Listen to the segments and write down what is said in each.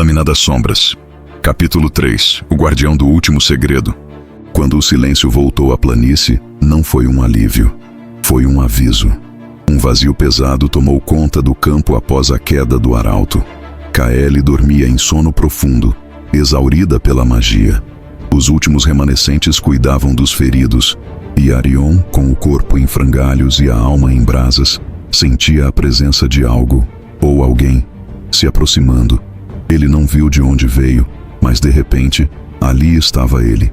Lâmina das Sombras. Capítulo 3. O Guardião do Último Segredo. Quando o silêncio voltou à planície, não foi um alívio. Foi um aviso. Um vazio pesado tomou conta do campo após a queda do arauto. Kaeli dormia em sono profundo, exaurida pela magia. Os últimos remanescentes cuidavam dos feridos, e Arion, com o corpo em frangalhos e a alma em brasas, sentia a presença de algo, ou alguém, se aproximando. Ele não viu de onde veio, mas de repente, ali estava ele.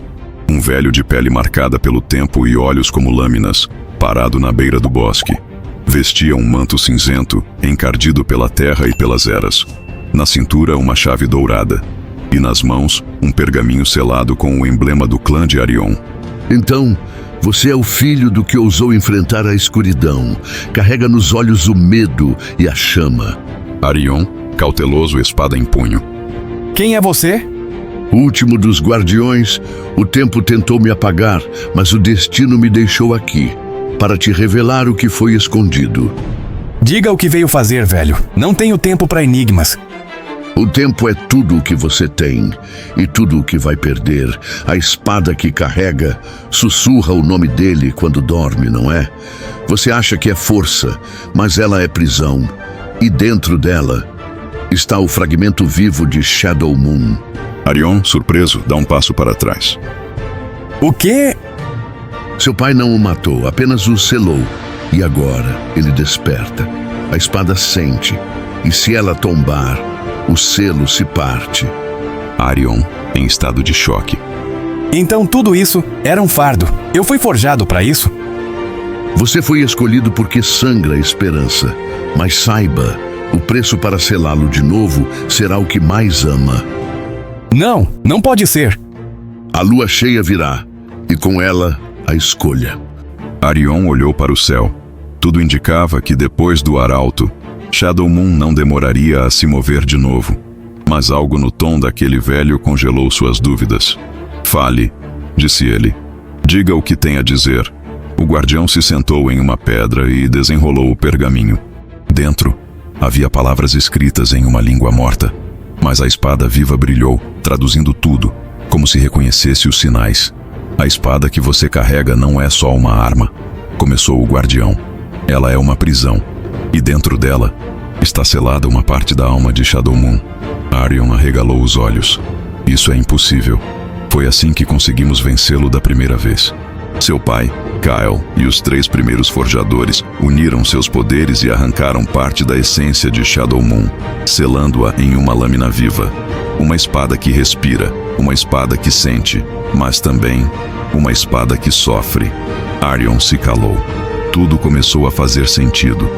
Um velho de pele marcada pelo tempo e olhos como lâminas, parado na beira do bosque. Vestia um manto cinzento, encardido pela terra e pelas eras. Na cintura, uma chave dourada. E nas mãos, um pergaminho selado com o emblema do clã de Arion. Então, você é o filho do que ousou enfrentar a escuridão. Carrega nos olhos o medo e a chama. Arion, cauteloso, espada em punho. Quem é você? O último dos guardiões, o tempo tentou me apagar, mas o destino me deixou aqui, para te revelar o que foi escondido. Diga o que veio fazer, velho. Não tenho tempo para enigmas. O tempo é tudo o que você tem, e tudo o que vai perder. A espada que carrega sussurra o nome dele quando dorme, não é? Você acha que é força, mas ela é prisão. E dentro dela está o fragmento vivo de Shadow Moon. Arion, surpreso, dá um passo para trás. O quê? Seu pai não o matou, apenas o selou. E agora ele desperta. A espada sente, e se ela tombar, o selo se parte. Arion, em estado de choque. Então tudo isso era um fardo. Eu fui forjado para isso? Você foi escolhido porque sangra a esperança. Mas saiba, o preço para selá-lo de novo será o que mais ama. Não pode ser. A lua cheia virá, e com ela, a escolha. Arion olhou para o céu. Tudo indicava que depois do arauto, Shadow Moon não demoraria a se mover de novo. Mas algo no tom daquele velho congelou suas dúvidas. Fale, disse ele. Diga o que tem a dizer. O guardião se sentou em uma pedra e desenrolou o pergaminho. Dentro, havia palavras escritas em uma língua morta. Mas a espada viva brilhou, traduzindo tudo, como se reconhecesse os sinais. A espada que você carrega não é só uma arma, começou o guardião. Ela é uma prisão, e dentro dela está selada uma parte da alma de Shadow Moon. Arion arregalou os olhos. Isso é impossível. Foi assim que conseguimos vencê-lo da primeira vez. Seu pai, Kyle, e os 3 primeiros forjadores uniram seus poderes e arrancaram parte da essência de Shadow Moon, selando-a em uma lâmina viva. Uma espada que respira, uma espada que sente, mas também uma espada que sofre. Arion se calou. Tudo começou a fazer sentido.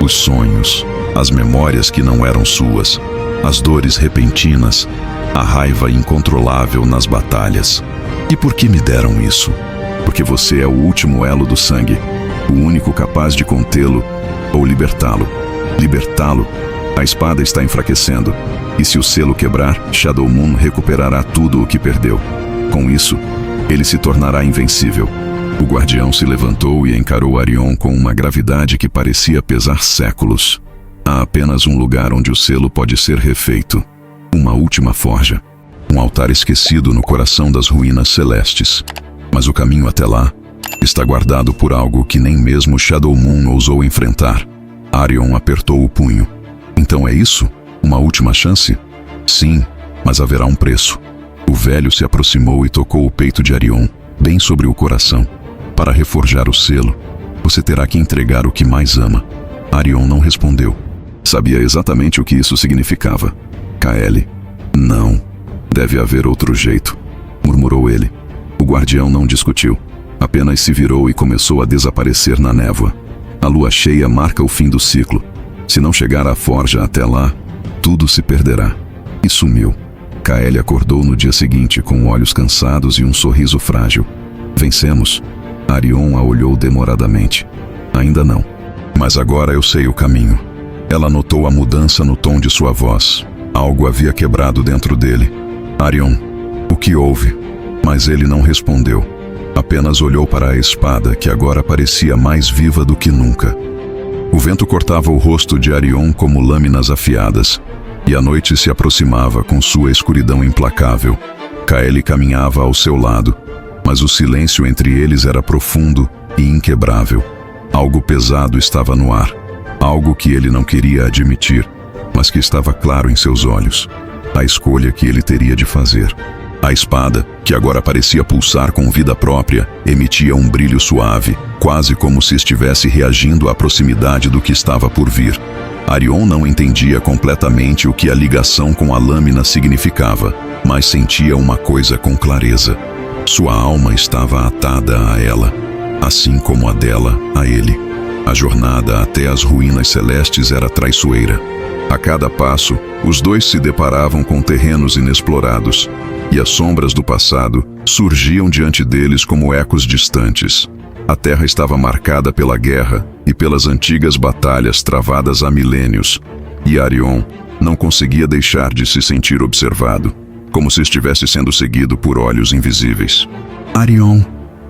Os sonhos, as memórias que não eram suas, as dores repentinas, a raiva incontrolável nas batalhas. E por que me deram isso? Porque você é o último elo do sangue, o único capaz de contê-lo ou libertá-lo. Libertá-lo, a espada está enfraquecendo, e se o selo quebrar, Shadow Moon recuperará tudo o que perdeu. Com isso, ele se tornará invencível. O guardião se levantou e encarou Arion com uma gravidade que parecia pesar séculos. Há apenas um lugar onde o selo pode ser refeito. Uma última forja. Um altar esquecido no coração das ruínas celestes. Mas o caminho até lá está guardado por algo que nem mesmo Shadow Moon ousou enfrentar. Arion apertou o punho. Então é isso? Uma última chance? Sim, mas haverá um preço. O velho se aproximou e tocou o peito de Arion, bem sobre o coração. Para reforjar o selo, você terá que entregar o que mais ama. Arion não respondeu. Sabia exatamente o que isso significava. Kaeli. Não. Deve haver outro jeito, murmurou ele. O guardião não discutiu. Apenas se virou e começou a desaparecer na névoa. A lua cheia marca o fim do ciclo. Se não chegar à forja até lá, tudo se perderá. E sumiu. Kaeli acordou no dia seguinte com olhos cansados e um sorriso frágil. Vencemos? Arion a olhou demoradamente. Ainda não. Mas agora eu sei o caminho. Ela notou a mudança no tom de sua voz. Algo havia quebrado dentro dele. Arion, o que houve? Mas ele não respondeu. Apenas olhou para a espada, que agora parecia mais viva do que nunca. O vento cortava o rosto de Arion como lâminas afiadas, e a noite se aproximava com sua escuridão implacável. Kaeli caminhava ao seu lado, mas o silêncio entre eles era profundo e inquebrável. Algo pesado estava no ar, algo que ele não queria admitir, mas que estava claro em seus olhos. A escolha que ele teria de fazer. A espada, que agora parecia pulsar com vida própria, emitia um brilho suave, quase como se estivesse reagindo à proximidade do que estava por vir. Arion não entendia completamente o que a ligação com a lâmina significava, mas sentia uma coisa com clareza. Sua alma estava atada a ela, assim como a dela a ele. A jornada até as ruínas celestes era traiçoeira. A cada passo, os dois se deparavam com terrenos inexplorados, e as sombras do passado surgiam diante deles como ecos distantes. A terra estava marcada pela guerra e pelas antigas batalhas travadas há milênios, e Arion não conseguia deixar de se sentir observado, como se estivesse sendo seguido por olhos invisíveis. Arion,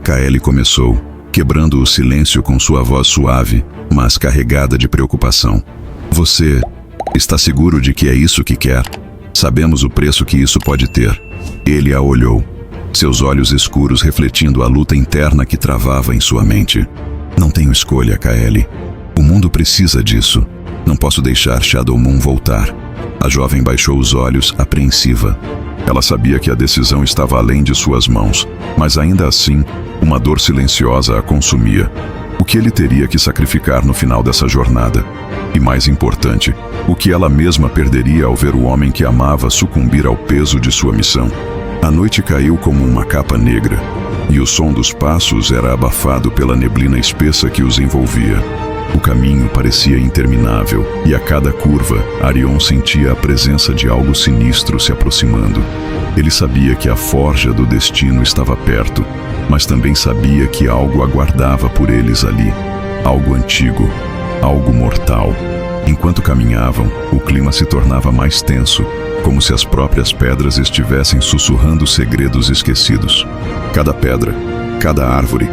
Kaeli começou, quebrando o silêncio com sua voz suave, mas carregada de preocupação. Você está seguro de que é isso que quer? Sabemos o preço que isso pode ter. Ele a olhou, seus olhos escuros refletindo a luta interna que travava em sua mente. Não tenho escolha, Kaeli. O mundo precisa disso. Não posso deixar Shadow Moon voltar. A jovem baixou os olhos, apreensiva. Ela sabia que a decisão estava além de suas mãos, mas ainda assim, uma dor silenciosa a consumia. O que ele teria que sacrificar no final dessa jornada? E mais importante, o que ela mesma perderia ao ver o homem que amava sucumbir ao peso de sua missão? A noite caiu como uma capa negra, e o som dos passos era abafado pela neblina espessa que os envolvia. O caminho parecia interminável, e a cada curva, Arion sentia a presença de algo sinistro se aproximando. Ele sabia que a forja do destino estava perto, mas também sabia que algo aguardava por eles ali. Algo antigo, algo mortal. Enquanto caminhavam, o clima se tornava mais tenso, como se as próprias pedras estivessem sussurrando segredos esquecidos. Cada pedra, cada árvore,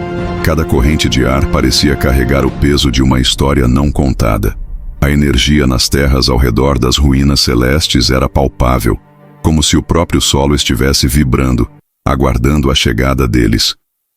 cada corrente de ar parecia carregar o peso de uma história não contada. A energia nas terras ao redor das ruínas celestes era palpável, como se o próprio solo estivesse vibrando, aguardando a chegada deles.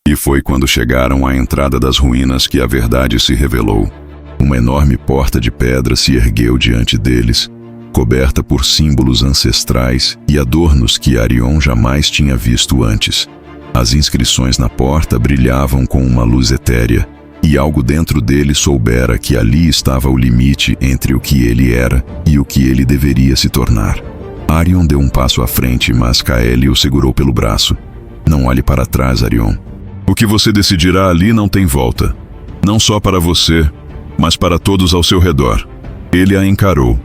E foi quando chegaram à entrada das ruínas que a verdade se revelou. Uma enorme porta de pedra se ergueu diante deles, coberta por símbolos ancestrais e adornos que Arion jamais tinha visto antes. As inscrições na porta brilhavam com uma luz etérea, e algo dentro dele soubera que ali estava o limite entre o que ele era e o que ele deveria se tornar. Arion deu um passo à frente, mas Kaeli o segurou pelo braço. Não olhe para trás, Arion. O que você decidirá ali não tem volta. Não só para você, mas para todos ao seu redor. Ele a encarou,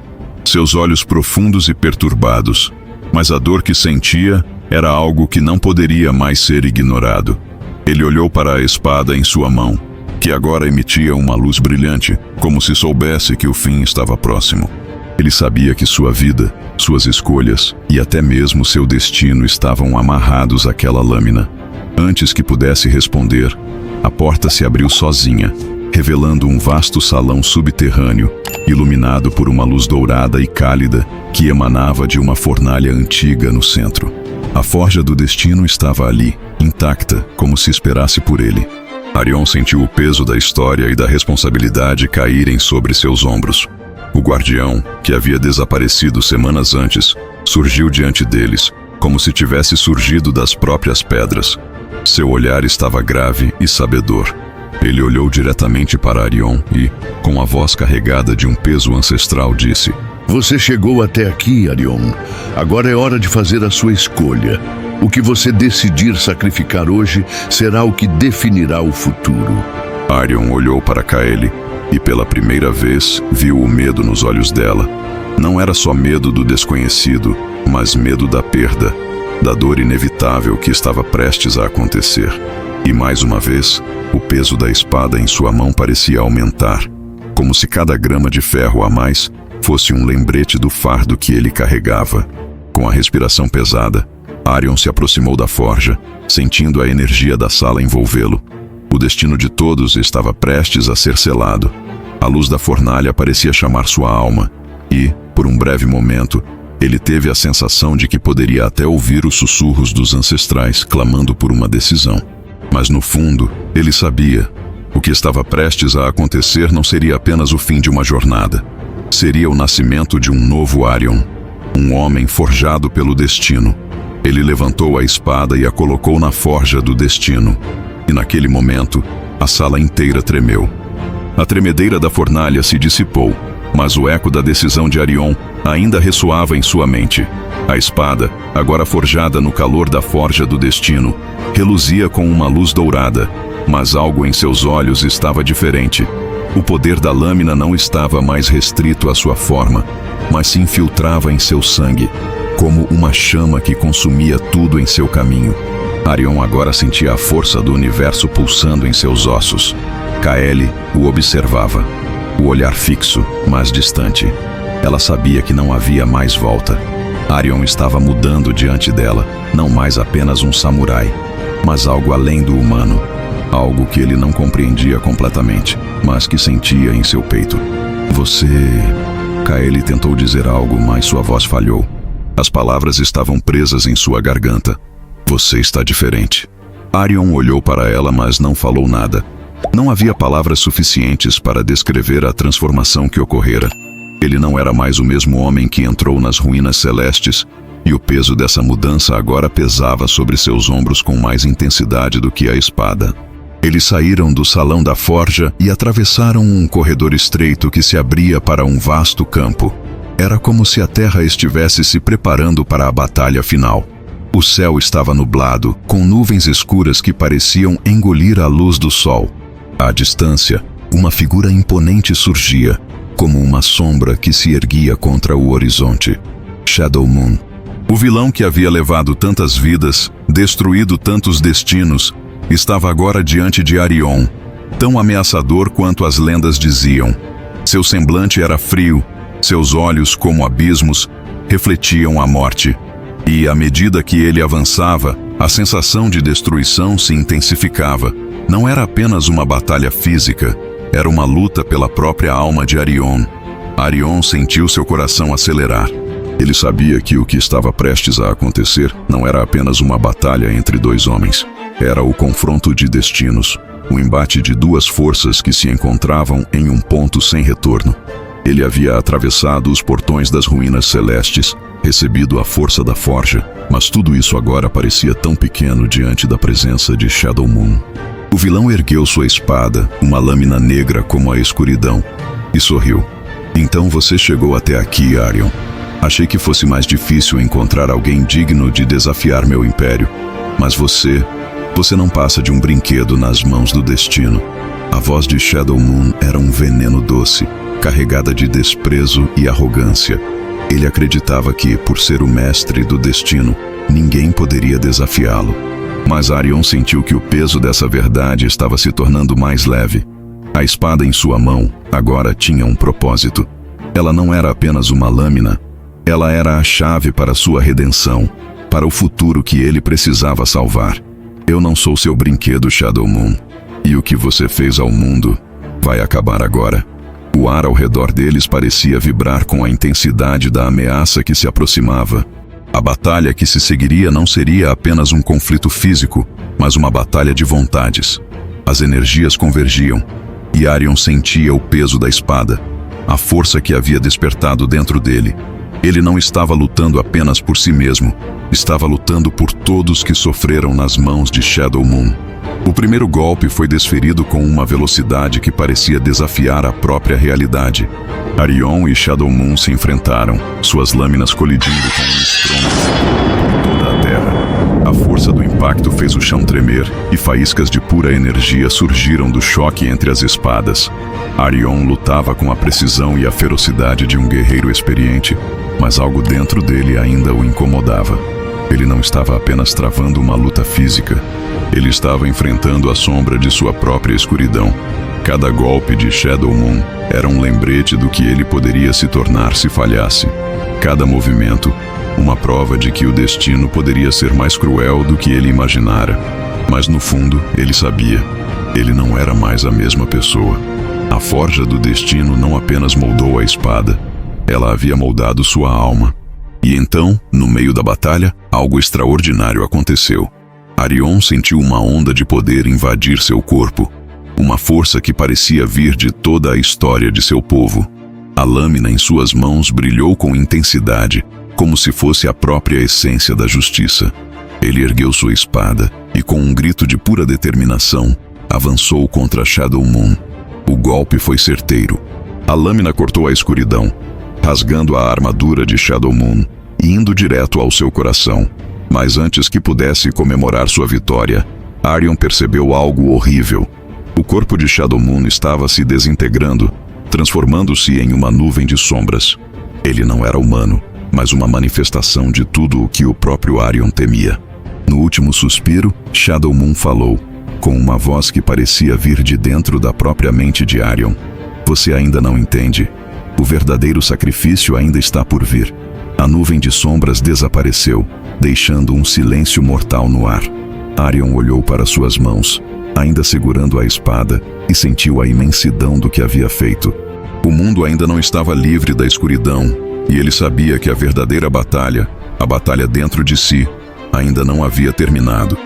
seus olhos profundos e perturbados, mas a dor que sentia era algo que não poderia mais ser ignorado. Ele olhou para a espada em sua mão, que agora emitia uma luz brilhante, como se soubesse que o fim estava próximo. Ele sabia que sua vida, suas escolhas e até mesmo seu destino estavam amarrados àquela lâmina. Antes que pudesse responder, a porta se abriu sozinha, revelando um vasto salão subterrâneo, iluminado por uma luz dourada e cálida que emanava de uma fornalha antiga no centro. A forja do destino estava ali, intacta, como se esperasse por ele. Arion sentiu o peso da história e da responsabilidade caírem sobre seus ombros. O guardião, que havia desaparecido semanas antes, surgiu diante deles, como se tivesse surgido das próprias pedras. Seu olhar estava grave e sabedor. Ele olhou diretamente para Arion e, com a voz carregada de um peso ancestral, disse: Você chegou até aqui, Arion. Agora é hora de fazer a sua escolha. O que você decidir sacrificar hoje será o que definirá o futuro. Arion olhou para Kaeli e pela primeira vez viu o medo nos olhos dela. Não era só medo do desconhecido, mas medo da perda, da dor inevitável que estava prestes a acontecer. E mais uma vez, o peso da espada em sua mão parecia aumentar, como se cada grama de ferro a mais fosse um lembrete do fardo que ele carregava. Com a respiração pesada, Arion se aproximou da forja, sentindo a energia da sala envolvê-lo. O destino de todos estava prestes a ser selado. A luz da fornalha parecia chamar sua alma, E, por um breve momento, ele teve a sensação de que poderia até ouvir os sussurros dos ancestrais clamando por uma decisão. Mas no fundo, ele sabia. O que estava prestes a acontecer não seria apenas o fim de uma jornada. Seria o nascimento de um novo Arion. Um homem forjado pelo destino. Ele levantou a espada e a colocou na forja do destino. E naquele momento, a sala inteira tremeu. A tremedeira da fornalha se dissipou, mas o eco da decisão de Arion ainda ressoava em sua mente. A espada, agora forjada no calor da forja do destino, reluzia com uma luz dourada, mas algo em seus olhos estava diferente. O poder da lâmina não estava mais restrito à sua forma, mas se infiltrava em seu sangue, como uma chama que consumia tudo em seu caminho. Arion agora sentia a força do universo pulsando em seus ossos. Kaeli o observava, o olhar fixo, mas distante. Ela sabia que não havia mais volta. Arion estava mudando diante dela, não mais apenas um samurai, mas algo além do humano. Algo que ele não compreendia completamente, mas que sentia em seu peito. Você... Kaeli tentou dizer algo, mas sua voz falhou. As palavras estavam presas em sua garganta. Você está diferente. Arion olhou para ela, mas não falou nada. Não havia palavras suficientes para descrever a transformação que ocorrera. Ele não era mais o mesmo homem que entrou nas ruínas celestes, e o peso dessa mudança agora pesava sobre seus ombros com mais intensidade do que a espada. Eles saíram do salão da forja e atravessaram um corredor estreito que se abria para um vasto campo. Era como se a terra estivesse se preparando para a batalha final. O céu estava nublado, com nuvens escuras que pareciam engolir a luz do sol. À distância, uma figura imponente surgia, como uma sombra que se erguia contra o horizonte. Shadow Moon. O vilão que havia levado tantas vidas, destruído tantos destinos, estava agora diante de Arion, tão ameaçador quanto as lendas diziam. Seu semblante era frio, seus olhos, como abismos, refletiam a morte. E, à medida que ele avançava, a sensação de destruição se intensificava. Não era apenas uma batalha física, era uma luta pela própria alma de Arion. Arion sentiu seu coração acelerar. Ele sabia que o que estava prestes a acontecer não era apenas uma batalha entre dois homens. Era o confronto de destinos, o embate de duas forças que se encontravam em um ponto sem retorno. Ele havia atravessado os portões das ruínas celestes, recebido a força da forja, mas tudo isso agora parecia tão pequeno diante da presença de Shadow Moon. O vilão ergueu sua espada, uma lâmina negra como a escuridão, e sorriu. Então você chegou até aqui, Arion. Achei que fosse mais difícil encontrar alguém digno de desafiar meu império, mas você não passa de um brinquedo nas mãos do destino. A voz de Shadow Moon era um veneno doce, carregada de desprezo e arrogância. Ele acreditava que, por ser o mestre do destino, ninguém poderia desafiá-lo. Mas Arion sentiu que o peso dessa verdade estava se tornando mais leve. A espada em sua mão agora tinha um propósito. Ela não era apenas uma lâmina. Ela era a chave para sua redenção, para o futuro que ele precisava salvar. Eu não sou seu brinquedo, Shadow Moon. E o que você fez ao mundo vai acabar agora. O ar ao redor deles parecia vibrar com a intensidade da ameaça que se aproximava. A batalha que se seguiria não seria apenas um conflito físico, mas uma batalha de vontades. As energias convergiam, e Arion sentia o peso da espada, a força que havia despertado dentro dele. Ele não estava lutando apenas por si mesmo, estava lutando por todos que sofreram nas mãos de Shadow Moon. O primeiro golpe foi desferido com uma velocidade que parecia desafiar a própria realidade. Arion e Shadow Moon se enfrentaram, suas lâminas colidindo com um estrondo por toda a terra. A força do impacto fez o chão tremer e faíscas de pura energia surgiram do choque entre as espadas. Arion lutava com a precisão e a ferocidade de um guerreiro experiente, mas algo dentro dele ainda o incomodava. Ele não estava apenas travando uma luta física. Ele estava enfrentando a sombra de sua própria escuridão. Cada golpe de Shadow Moon era um lembrete do que ele poderia se tornar se falhasse. Cada movimento, uma prova de que o destino poderia ser mais cruel do que ele imaginara. Mas no fundo, ele sabia. Ele não era mais a mesma pessoa. A forja do destino não apenas moldou a espada, Ela havia moldado sua alma. E então, no meio da batalha, algo extraordinário aconteceu. Arion sentiu uma onda de poder invadir seu corpo. Uma força que parecia vir de toda a história de seu povo. A lâmina em suas mãos brilhou com intensidade, como se fosse a própria essência da justiça. Ele ergueu sua espada e, com um grito de pura determinação, avançou contra Shadow Moon. O golpe foi certeiro. A lâmina cortou a escuridão, rasgando a armadura de Shadow Moon e indo direto ao seu coração. Mas antes que pudesse comemorar sua vitória, Arion percebeu algo horrível. O corpo de Shadow Moon estava se desintegrando, transformando-se em uma nuvem de sombras. Ele não era humano, mas uma manifestação de tudo o que o próprio Arion temia. No último suspiro, Shadow Moon falou, com uma voz que parecia vir de dentro da própria mente de Arion. Você ainda não entende. O verdadeiro sacrifício ainda está por vir. A nuvem de sombras desapareceu, deixando um silêncio mortal no ar. Arion olhou para suas mãos, ainda segurando a espada, e sentiu a imensidão do que havia feito. O mundo ainda não estava livre da escuridão, e ele sabia que a verdadeira batalha, a batalha dentro de si, ainda não havia terminado.